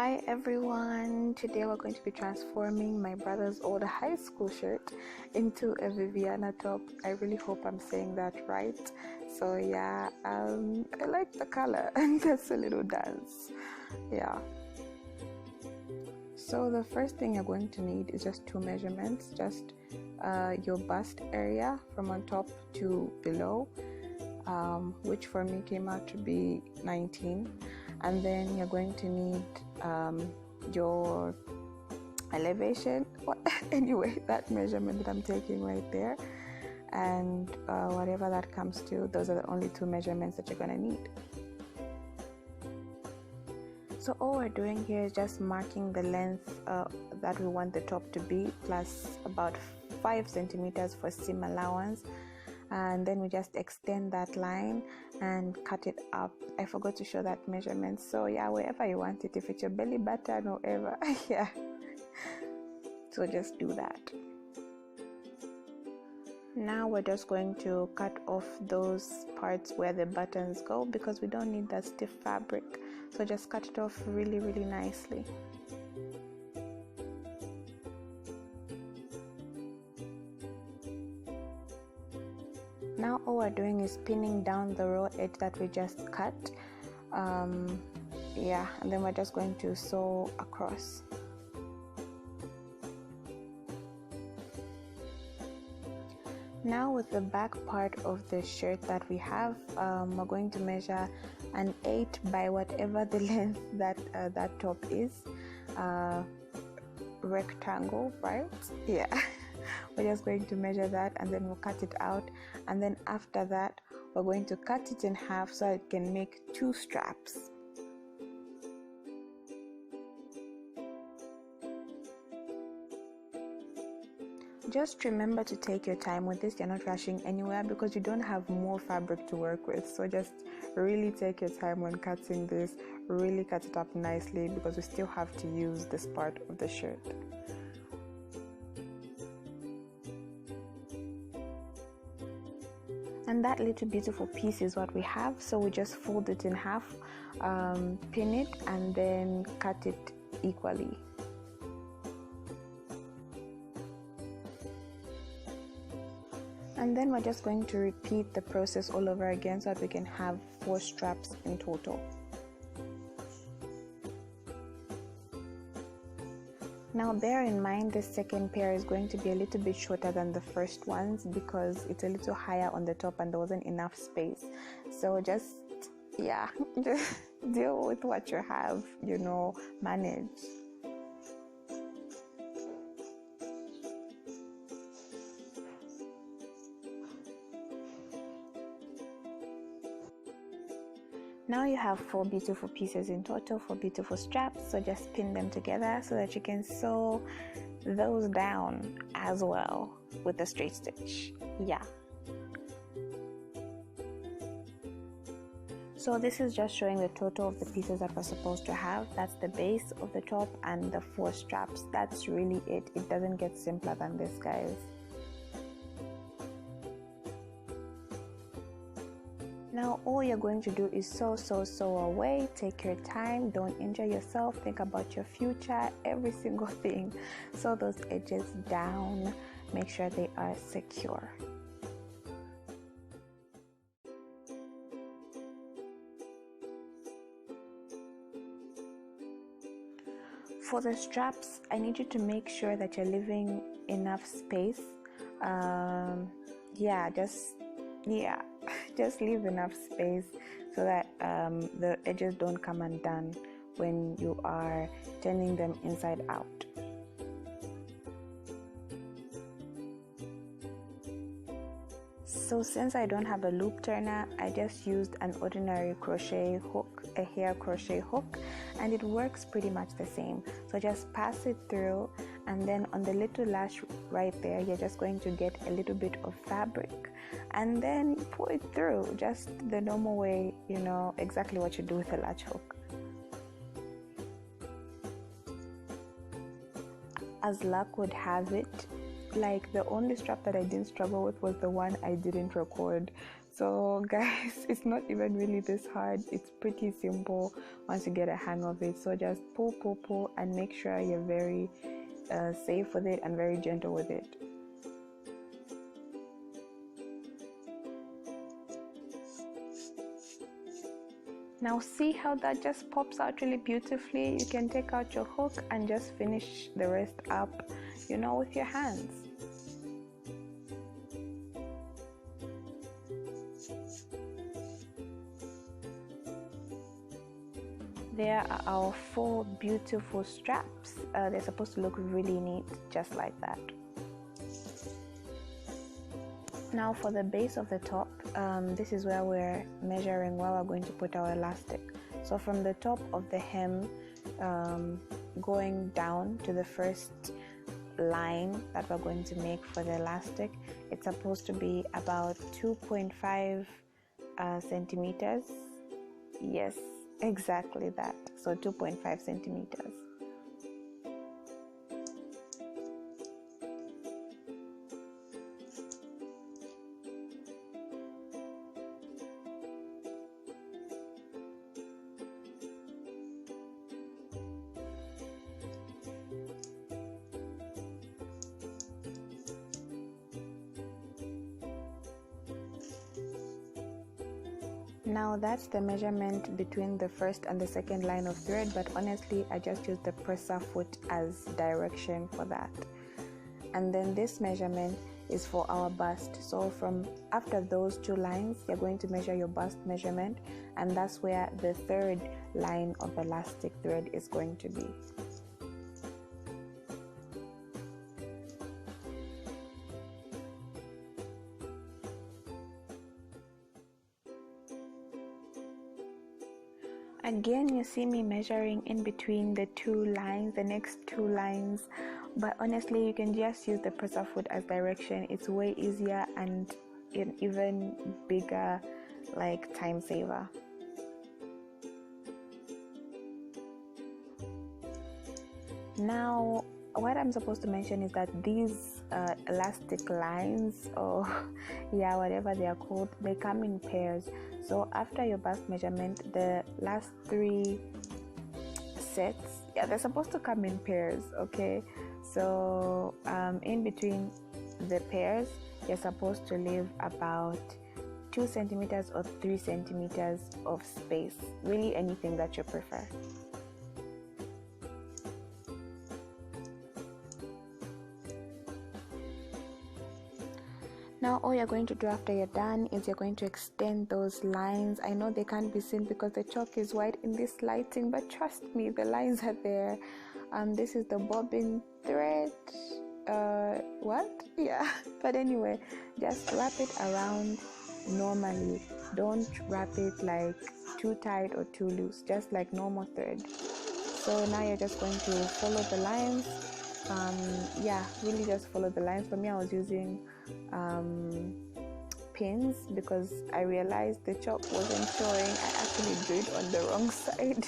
Hi everyone, today we're going to be transforming my brother's old high school shirt into a VIVIANA top. I really hope I'm saying that right. So yeah, I like the color and that's a little dance. Yeah. So the first thing you're going to need is just two measurements, just your bust area from on top to below, which for me came out to be 19. And then you're going to need your elevation, anyway, that measurement that I'm taking right there, and whatever that comes to. Those are the only two measurements that you're going to need. So all we're doing here is just marking the length that we want the top to be, plus about 5 centimeters for seam allowance, and then we just extend that line and cut it up. I forgot to show that measurement, so yeah, wherever you want it, if it's your belly button or wherever. Yeah, so just do that. Now we're just going to cut off those parts where the buttons go, because we don't need that stiff fabric, so just cut it off really nicely. Now all we're doing is pinning down the raw edge that we just cut, yeah, and then we're just going to sew across. Now with the back part of the shirt that we have, we're going to measure an 8 by whatever the length that that top is, rectangle, right? Yeah. We're just going to measure that and then we'll cut it out, and then after that we're going to cut it in half so it can make 2 straps. Just remember to take your time with this. You're not rushing anywhere because you don't have more fabric to work with, so just really take your time when cutting this. Really cut it up nicely because we still have to use this part of the shirt. And that little beautiful piece is what we have, so we just fold it in half, pin it, and then cut it equally. And then we're just going to repeat the process all over again so that we can have 4 straps in total. Now bear in mind this second pair is going to be a little bit shorter than the first ones because it's a little higher on the top and there wasn't enough space. So just, yeah, just deal with what you have, you know, manage. Now you have 4 beautiful pieces in total, 4 beautiful straps, so just pin them together so that you can sew those down as well with the straight stitch. Yeah. So this is just showing the total of the pieces that we're supposed to have. That's the base of the top and the 4 straps. That's really it. It doesn't get simpler than this, guys. Now all you're going to do is sew away. Take your time, don't injure yourself, think about your future, every single thing. Sew those edges down, make sure they are secure. For the straps, I need you to make sure that you're leaving enough space. Just leave enough space so that the edges don't come undone when you are turning them inside out. So since I don't have a loop turner, I just used an ordinary crochet hook, a hair crochet hook, and it works pretty much the same. So just pass it through, and then on the little lash right there, you're just going to get a little bit of fabric and then pull it through just the normal way, you know, exactly what you do with a latch hook. As luck would have it, like the only strap that I didn't struggle with was the one I didn't record. So guys, it's not even really this hard. It's pretty simple once you get a hang of it. So just pull and make sure you're very safe with it and very gentle with it. Now see how that just pops out really beautifully? You can take out your hook and just finish the rest up, you know, with your hands. There are our 4 beautiful straps. They're supposed to look really neat, just like that. Now for the base of the top, this is where we're measuring where we're going to put our elastic. So from the top of the hem, going down to the first line that we're going to make for the elastic, it's supposed to be about 2.5 centimeters. Yes, exactly that. So 2.5 centimeters. Now that's the measurement between the first and the second line of thread, but honestly I just used the presser foot as direction for that. And then this measurement is for our bust. So from after those 2 lines, you're going to measure your bust measurement, and that's where the third line of elastic thread is going to be. Again, you see me measuring in between the 2 lines, the next 2 lines, but honestly you can just use the presser foot as direction. It's way easier and an even bigger like time saver. Now what I'm supposed to mention is that these elastic lines, or yeah, whatever they are called, they come in pairs. So after your bust measurement, the last 3 sets, yeah, they're supposed to come in pairs, okay? So in between the pairs, you're supposed to leave about 2 centimeters or 3 centimeters of space, really anything that you prefer. Now all you're going to do after you're done is you're going to extend those lines. I know they can't be seen because the chalk is white in this lighting, but trust me, the lines are there. This is the bobbin thread. Yeah, but anyway, just wrap it around normally. Don't wrap it like too tight or too loose, just like normal thread. So now you're just going to follow the lines. Yeah, really just follow the lines. For me, I was using pins because I realized the chalk wasn't showing. I actually drew it on the wrong side.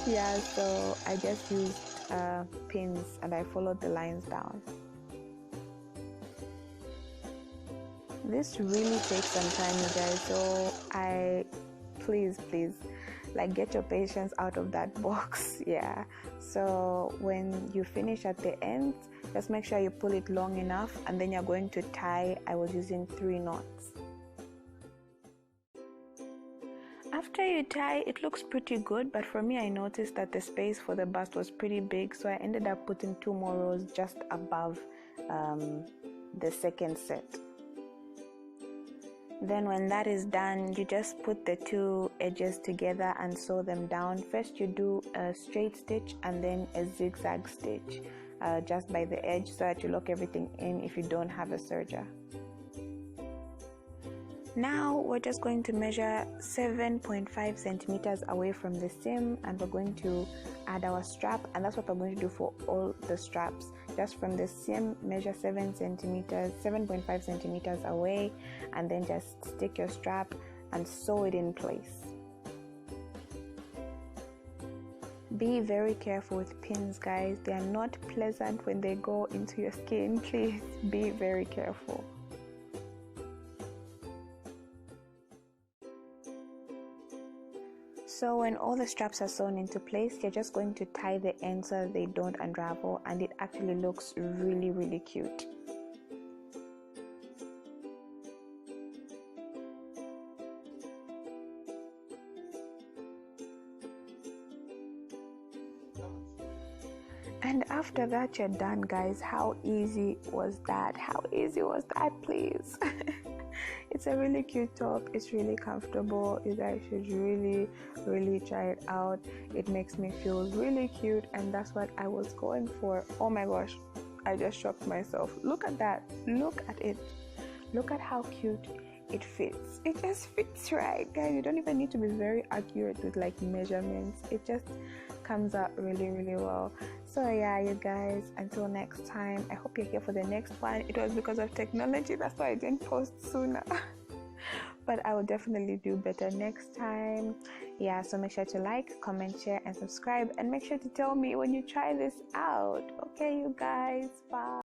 Yeah, so I just used pins and I followed the lines down. This really takes some time, you guys, so please like get your patience out of that box. Yeah, so when you finish at the end, just make sure you pull it long enough, and then you're going to tie. I was using 3 knots. After you tie, it looks pretty good, but for me I noticed that the space for the bust was pretty big, so I ended up putting 2 more rows just above the second set. Then when that is done, you just put the 2 edges together and sew them down. First you do a straight stitch and then a zigzag stitch just by the edge, so that you lock everything in if you don't have a serger. Now we're just going to measure 7.5 centimeters away from the seam, and we're going to add our strap, and that's what we're going to do for all the straps. Just from the seam, measure 7.5 centimeters away, and then just stick your strap and sew it in place. Be very careful with pins, guys. They are not pleasant when they go into your skin. Please be very careful. So when all the straps are sewn into place, you're just going to tie the ends so that they don't unravel, and it actually looks really, really cute. And after that, you're done, guys. How easy was that? How easy was that, please? It's a really cute top. It's really comfortable. You guys should really, really try it out. It makes me feel really cute, and that's what I was going for. Oh my gosh, I just shocked myself. Look at that. Look at it. Look at how cute it fits. It just fits right, guys. You don't even need to be very accurate with like measurements. It just comes out really, really well. So yeah, you guys, until next time, I hope you're here for the next one. It was because of technology, that's why I didn't post sooner. But I will definitely do better next time. Yeah, so make sure to like, comment, share, and subscribe, and make sure to tell me when you try this out. Okay, you guys, bye.